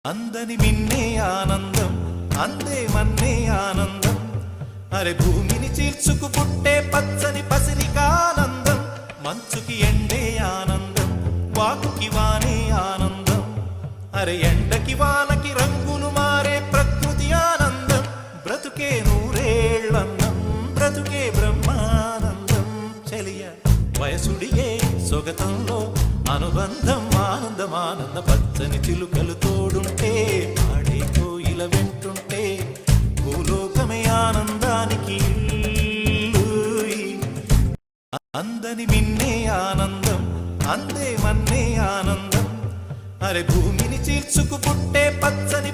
అందని మిన్నే ఆనందం అందే మన్నే ఆనందం అరే భూమిని చీల్చుకు పుట్టే పచ్చని పసిరికానందం మంచుకి ఎండే ఆనందం వాకుకి వానే ఆనందం అరే ఎండకి వానకి రంగులు మారే ప్రకృతి ఆనందం బ్రతుకే నూరేళ్ళన్నం బ్రతుకే బ్రహ్మానందం చెలియ వయసుడిగే సొగతంలో అనుబంధం ఆనందం ఆనంద పచ్చని చిలుకలు తోడుంటే ఆడే కోయిల వెంటుంటే భూలోకమే ఆనందానికి అందని మిన్నే ఆనందం అందే మన్నే ఆనందం అరే భూమిని చీల్చుకు పుట్టే పచ్చని